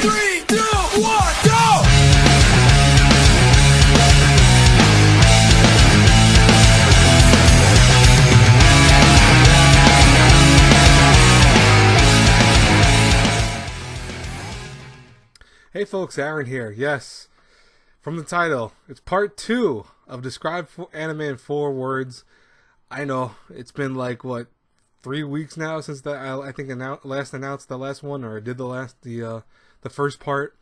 3, 2, 1, go! Hey folks, Aaron here. Yes, from the title, it's part 2 of Describe Anime in 4 Words. I know, it's been like, what, 3 weeks now since I think last announced the last one, or did the first part.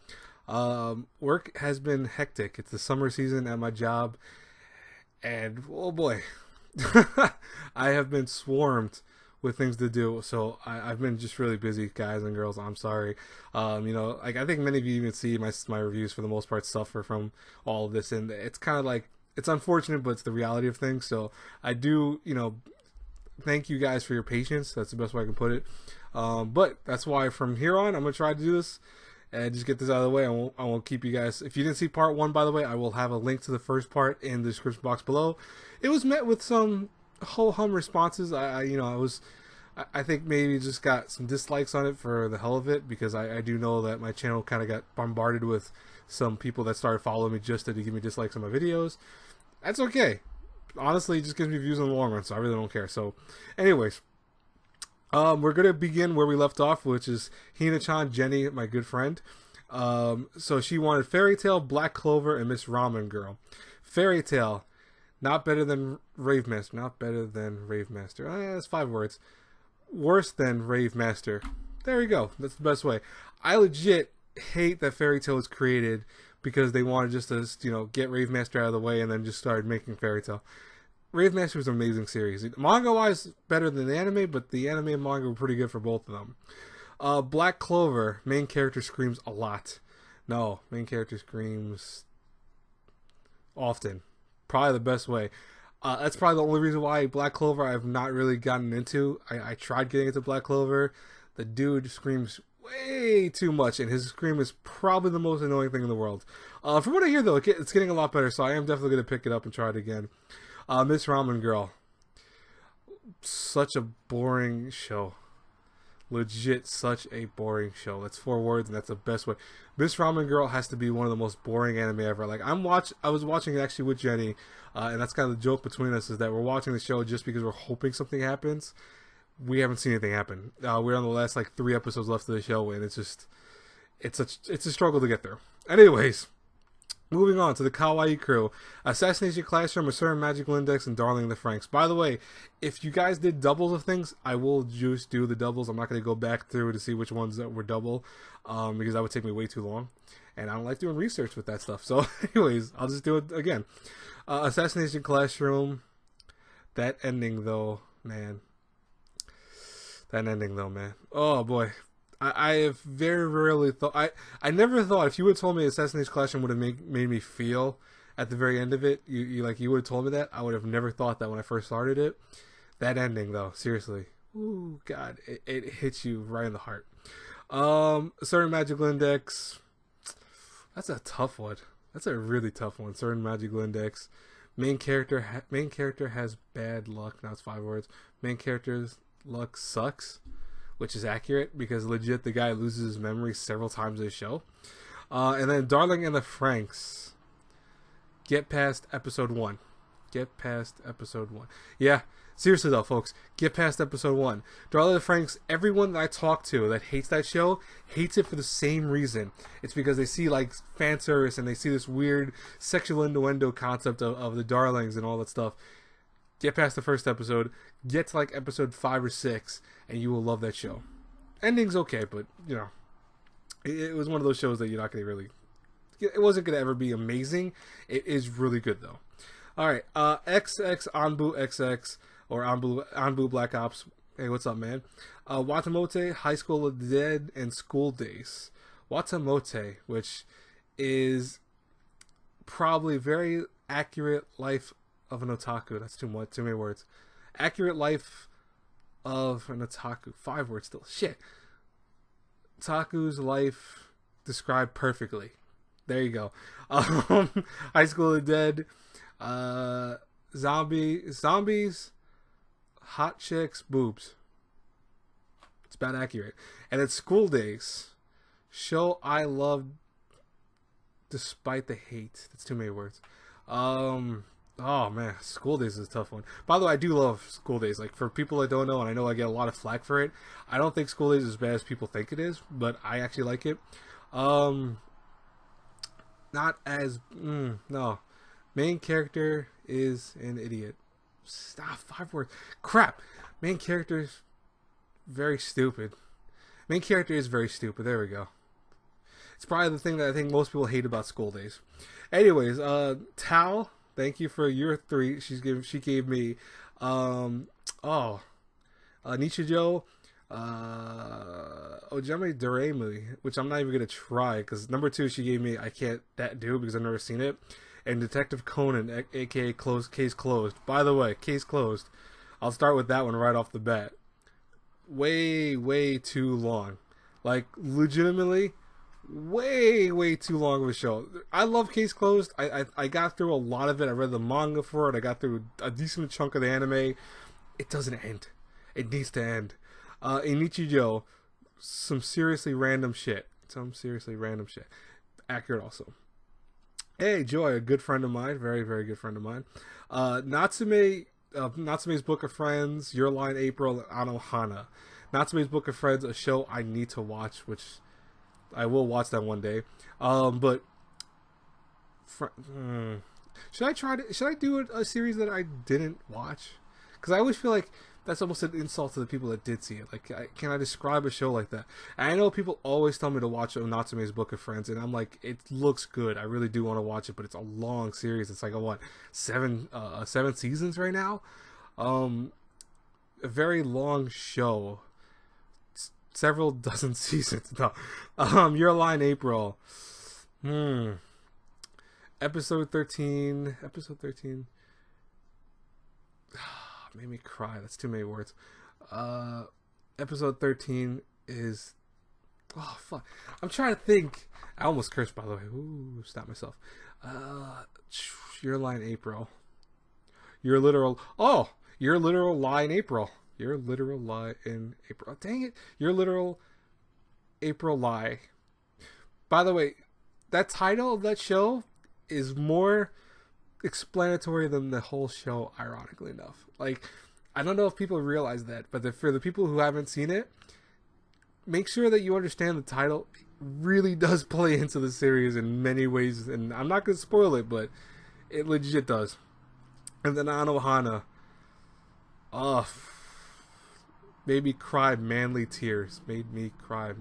Work has been hectic. It's the summer season at my job, and oh boy, I have been swarmed with things to do, so I've been just really busy, guys and girls. I'm sorry. Like I think many of you even see my reviews for the most part suffer from all of this, and it's kind of like, it's unfortunate, but it's the reality of things. So I do, thank you guys for your patience. That's the best way I can put it. But that's why from here on, I'm gonna try to do this and just get this out of the way. I won't keep you guys. If you didn't see part 1, by the way, I will have a link to the first part in the description box below. It was met with some ho-hum responses. I think maybe just got some dislikes on it for the hell of it, because I do know that my channel kind of got bombarded with some people that started following me just to give me dislikes on my videos. That's okay. Honestly, it just gives me views in the long run, so I really don't care. So anyways, we're going to begin where we left off, which is Hina-chan, Jenny, my good friend. So she wanted Fairy Tail, Black Clover, and Miss Ramen Girl. Fairy Tail, not better than Rave Master. Not better than Rave Master. That's 5 words. Worse than Rave Master. There we go. That's the best way. I legit hate that Fairy Tail was created because they wanted just to, get Rave Master out of the way and then just started making Fairy Tail. Rave Master was an amazing series. Manga-wise, better than the anime, but the anime and manga were pretty good for both of them. Black Clover, main character screams a lot. No, main character screams often. Probably the best way. That's probably the only reason why Black Clover I've not really gotten into. I tried getting into Black Clover. The dude screams way too much, and his scream is probably the most annoying thing in the world. From what I hear, though, it's getting a lot better, so I am definitely going to pick it up and try it again. Miss Ramen Girl. Such a boring show. Legit, such a boring show. That's 4 words, and that's the best way. Miss Ramen Girl has to be one of the most boring anime ever. Like, I was watching it actually with Jenny, and that's kind of the joke between us, is that we're watching the show just because we're hoping something happens. We haven't seen anything happen. We're on the last 3 episodes left of the show, and it's a struggle to get through. Anyways, moving on to the Kawaii Crew. Assassination Classroom, Asura Magical Index, and Darling in the Franxx. By the way, if you guys did doubles of things, I will just do the doubles. I'm not going to go back through to see which ones that were double, because that would take me way too long. And I don't like doing research with that stuff. So anyways, I'll just do it again. Assassination Classroom. That ending though, man. Oh boy. I have very rarely thought, I never thought, if you would have told me Assassination Classroom would have made me feel at the very end of it, you would have told me that, I would have never thought that when I first started it. That ending though, seriously. Ooh, God, it hits you right in the heart. Certain Magical Index. That's a tough one. That's a really tough one. Certain Magical Index. Main character has bad luck. Now it's 5 words. Main character's luck sucks, which is accurate because legit the guy loses his memory several times in the show. And then Darling in the Franxx. Get past episode 1. Get past episode 1. Yeah, seriously though, folks, get past episode 1. Darling in the Franxx, everyone that I talk to that hates that show hates it for the same reason. It's because they see fan service and they see this weird sexual innuendo concept of the Darlings and all that stuff. Get past the first episode, get to episode 5 or 6, and you will love that show. Ending's okay, but it was one of those shows that you're not going to really. It wasn't going to ever be amazing. It is really good though. All right, XX Anbu XX or Anbu Black Ops. Hey, what's up, man? Watamote, High School of the Dead, and School Days. Watamote, which is probably very accurate life of an otaku. That's too many words. Accurate life of an otaku. 5 words still. Shit. Otaku's life described perfectly. There you go. High School of the Dead. Zombies, hot chicks, boobs. It's about accurate. And then School Days. show I love despite the hate. That's too many words. Oh man, School Days is a tough one. By the way, I do love School Days. Like, for people that don't know, and I know I get a lot of flack for it, I don't think School Days is as bad as people think it is, but I actually like it. Not as no. Main character is an idiot. Stop, 5 words. Crap. Main character is very stupid. Main character is very stupid. There we go. It's probably the thing that I think most people hate about School Days. Anyways, Tal, thank you for your 3. She gave me Nichijou, Ojame Doremi, which I'm not even gonna try because number 2 she gave me I can't that do because I've never seen it, and Detective Conan, aka Case Closed. By the way, Case Closed. I'll start with that one right off the bat. Way too long. Like, legitimately, way too long of a show. I love Case Closed. I got through a lot of it. I read the manga for it. I got through a decent chunk of the anime. It doesn't end. It needs to end. In Nichijou, some seriously random shit. Accurate also. Hey, Joy, a good friend of mine. Very good friend of mine. Natsume's Book of Friends, Your Line April, and Anohana. Natsume's Book of Friends, a show I need to watch, which I will watch that one day. Should I do a series that I didn't watch? Because I always feel like that's almost an insult to the people that did see it. Like, can I describe a show like that? And I know people always tell me to watch Natsume's Book of Friends, and I'm like, it looks good. I really do want to watch it, but it's a long series. It's like, seven seasons right now? A very long show. Several dozen seasons. No. Your Line April. Episode 13. Made me cry. That's too many words. Episode 13 is... Oh, fuck. I'm trying to think. I almost cursed, by the way. Ooh, stop myself. Your Line April. Your literal lie in April. Your literal lie in April. Oh, dang it. Your literal April lie. By the way, that title of that show is more explanatory than the whole show, ironically enough. Like, I don't know if people realize that, but for the people who haven't seen it, make sure that you understand the title really does play into the series in many ways, and I'm not going to spoil it, but it legit does. And then Anohana, made me cry manly tears. Made me cry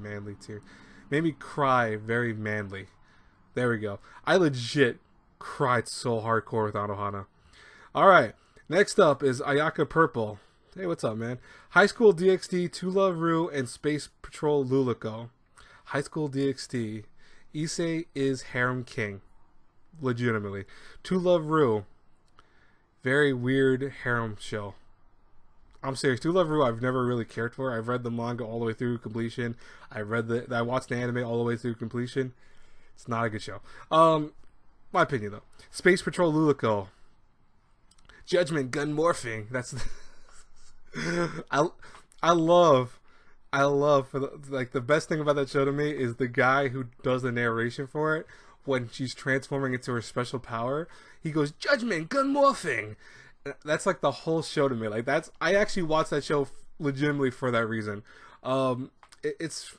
very manly. There we go. I legit cried so hardcore with Anohana. Alright, next up is Ayaka Purple. Hey, what's up, man? High School DxD, To Love Ru, and Space Patrol Lulico. High School DxD. Issei is harem king. Legitimately. To Love Ru. Very weird harem show. I'm serious. To Love Ru I've never really cared for. I've read the manga all the way through completion. I watched the anime all the way through completion. It's not a good show. My opinion though. Space Patrol Lulico. Judgment Gun Morphing. That's I love for the best thing about that show to me is the guy who does the narration for it when she's transforming into her special power. He goes, Judgment Gun Morphing. That's like the whole show to me. Like, I actually watched that show legitimately for that reason. It's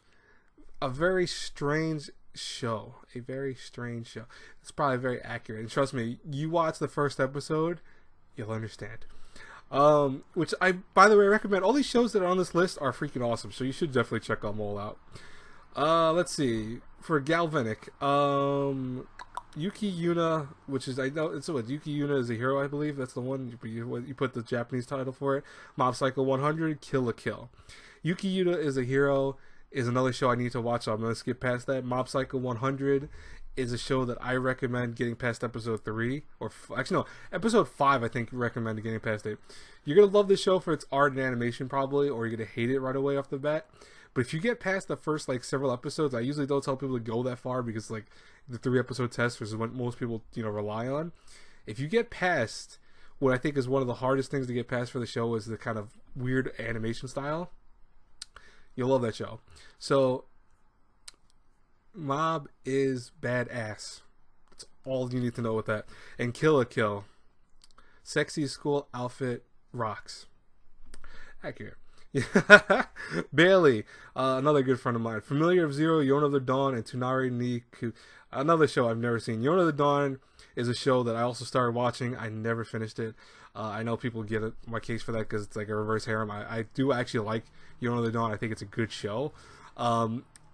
a very strange show. It's probably very accurate. And trust me, you watch the first episode, you'll understand. Which I, by the way, recommend. All these shows that are on this list are freaking awesome, so you should definitely check them all out. Let's see. For Galvanic, Yuki Yuna, which is, I know, it's what, Yuki Yuna is a hero, I believe. That's the one, you put the Japanese title for it. Mob Psycho 100, Kill la Kill. Yuki Yuna is a hero is another show I need to watch, so I'm going to skip past that. Mob Psycho 100 is a show that I recommend getting past episode 3. Actually, no, episode 5 I think recommend getting past it. You're going to love this show for its art and animation probably, or you're going to hate it right away off the bat. But if you get past the first several episodes, I usually don't tell people to go that far because the 3-episode test is what most people rely on. If you get past what I think is one of the hardest things to get past for the show is the kind of weird animation style, you'll love that show. So Mob is badass. That's all you need to know with that. And Kill a Kill. Sexy school outfit rocks. Accurate. Bailey, another good friend of mine. Familiar of Zero, Yona the Dawn, and Tunari ni another show I've never seen. Yona the Dawn is a show that I also started watching. I never finished it. I know people get my case for that because it's like a reverse harem. I do actually like Yona the Dawn. I think it's a good show.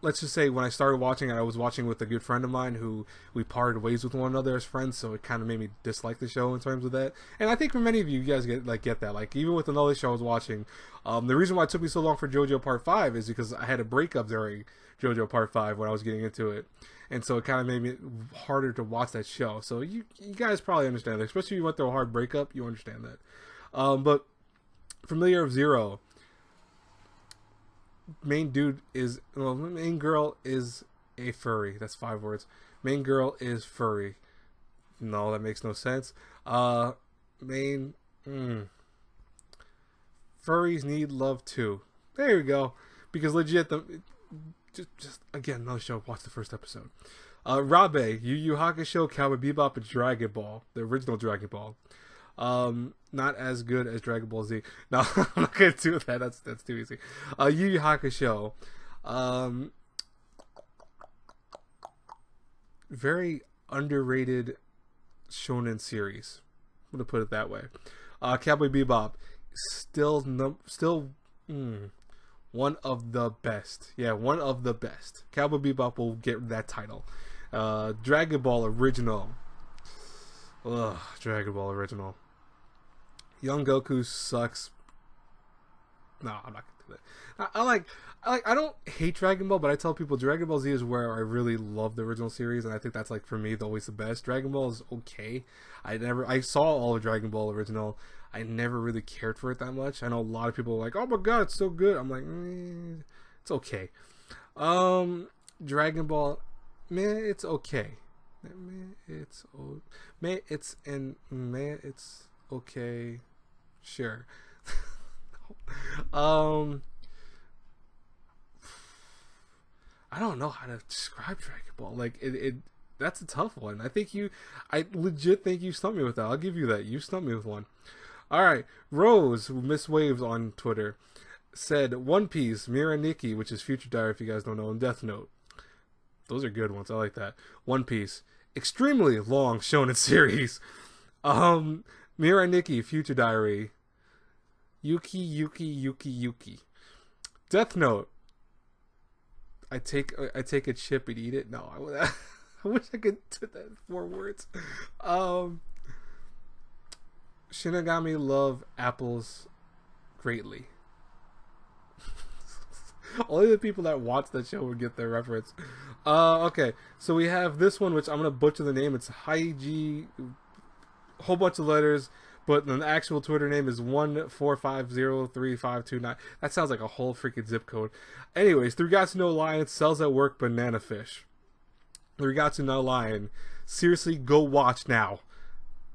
Let's just say when I started watching it, I was watching with a good friend of mine who we parted ways with one another as friends, so it kind of made me dislike the show in terms of that. And I think for many of you, you guys get that. Like, even with another show I was watching, the reason why it took me so long for JoJo Part 5 is because I had a breakup during JoJo Part 5 when I was getting into it. And so it kind of made me harder to watch that show. So you guys probably understand that. Especially if you went through a hard breakup, you understand that. But Familiar of Zero, main girl is a furry. That's 5 words. Main girl is furry. No, that makes no sense. Furries need love too. There you go. Because legit, just again, another show. Watch the first episode. Rabe, Yu Yu Hakusho, Cowboy Bebop, and Dragon Ball. The original Dragon Ball. Not as good as Dragon Ball Z. No, I'm not gonna do that. That's too easy. Yu Yu Hakusho. Very underrated shonen series. I'm gonna put it that way. Cowboy Bebop, still one of the best. Yeah, one of the best. Cowboy Bebop will get that title. Dragon Ball original. Ugh, Dragon Ball original. Young Goku sucks. No, I'm not gonna do that. I don't hate Dragon Ball, but I tell people Dragon Ball Z is where I really love the original series, and I think that's like for me always the best. Dragon Ball is okay. I saw all of Dragon Ball original. I never really cared for it that much. I know a lot of people are like, oh my god, it's so good. I'm like, it's okay. Dragon Ball, man, it's okay. It's okay. Sure. I don't know how to describe Dragon Ball. Like that's a tough one. I legit think you stumped me with that. I'll give you that. You stumped me with one. All right, Rose, who Miss Waves on Twitter, said One Piece, Mira Nikki, which is Future Diary if you guys don't know, and Death Note. Those are good ones. I like that. One Piece, extremely long shonen series. Mira Nikki, Future Diary. Yuki. Death Note. I take a chip and eat it. No, I wish I could do that in 4 words. Shinigami love apples greatly. Only the people that watch that show would get their reference. Okay, so we have this one, which I'm gonna butcher the name. It's Haiji, whole bunch of letters, but the actual Twitter name is 1450359. That sounds like a whole freaking zip code. Anyways, Three Gots No Lion sells at work banana fish. Three Gots No Lion. Seriously, go watch now.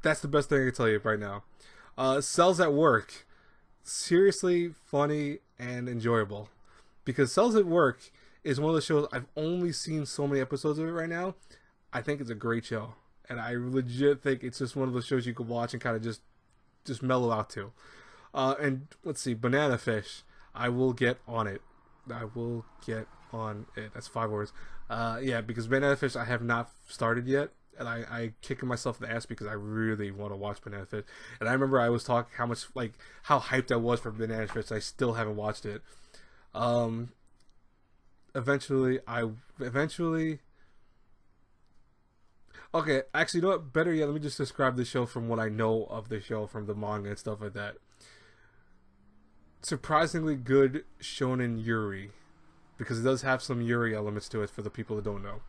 That's the best thing I can tell you right now. Cells at Work. Seriously funny and enjoyable. Because Cells at Work is one of the shows I've only seen so many episodes of it right now. I think it's a great show. And I legit think it's just one of those shows you could watch and kind of just mellow out to. And let's see, Banana Fish. I will get on it. That's 5 words. Yeah, because Banana Fish I have not started yet. And I kicking myself in the ass because I really want to watch Banana Fish. And I remember I was talking how hyped I was for Banana Fish. I still haven't watched it. Eventually. Okay, actually, you know what? Better yet, let me just describe the show from what I know of the show, from the manga and stuff like that. Surprisingly good shonen Yuri, because it does have some Yuri elements to it for the people that don't know.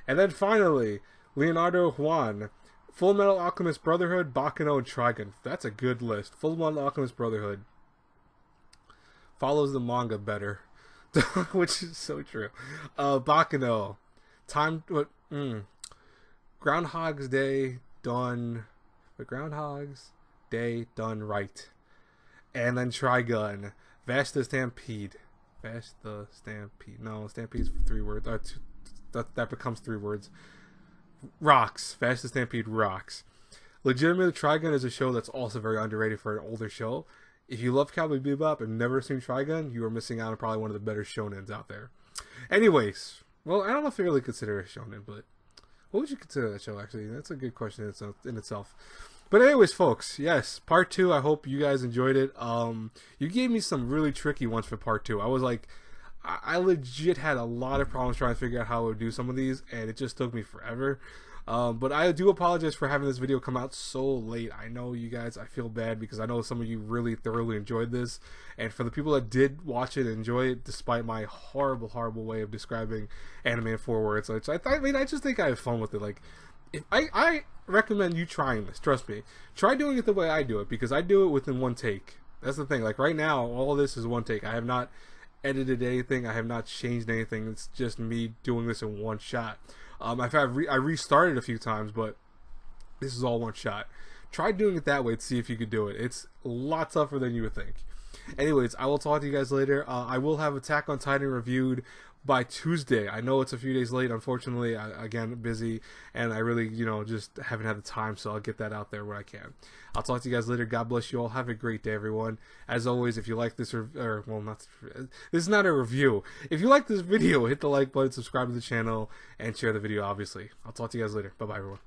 And then finally, Leonardo Juan, Full Metal Alchemist Brotherhood, Baccano, and Trigun. That's a good list. Full Metal Alchemist Brotherhood follows the manga better, which is so true. Baccano, Groundhog's Day done right. And then Trigun, Vasta Stampede. No, Stampede's 3 words. that becomes 3 words. Rocks. Fast and Stampede rocks. Legitimately, Trigun is a show that's also very underrated for an older show. If you love Cowboy Bebop and never seen Trigun, you are missing out on probably one of the better shonens out there. Anyways, well, I don't know if you really consider it a shonen, but what would you consider that show, actually? That's a good question in itself. But anyways, folks, yes, part 2, I hope you guys enjoyed it. You gave me some really tricky ones for part 2. I was like, I legit had a lot of problems trying to figure out how I would do some of these, and it just took me forever. But I do apologize for having this video come out so late. I know you guys, I feel bad because I know some of you really thoroughly enjoyed this. And for the people that did watch it and enjoy it, despite my horrible, horrible way of describing anime in 4 words, which I just think I have fun with it. Like, if I recommend you trying this. Trust me. Try doing it the way I do it, because I do it within 1 take. That's the thing. Like, right now, all of this is 1 take. I have not edited anything. I have not changed anything. It's just me doing this in 1 shot. I restarted a few times, but this is all 1 shot. Try doing it that way to see if you could do it. It's a lot tougher than you would think. Anyways, I will talk to you guys later. I will have Attack on Titan reviewed by Tuesday. I know it's a few days late, unfortunately. Again, busy, and I really, just haven't had the time, so I'll get that out there when I can. I'll talk to you guys later. God bless you all. Have a great day, everyone. As always, if you like this, this is not a review. If you like this video, hit the like button, subscribe to the channel, and share the video, obviously. I'll talk to you guys later. Bye-bye, everyone.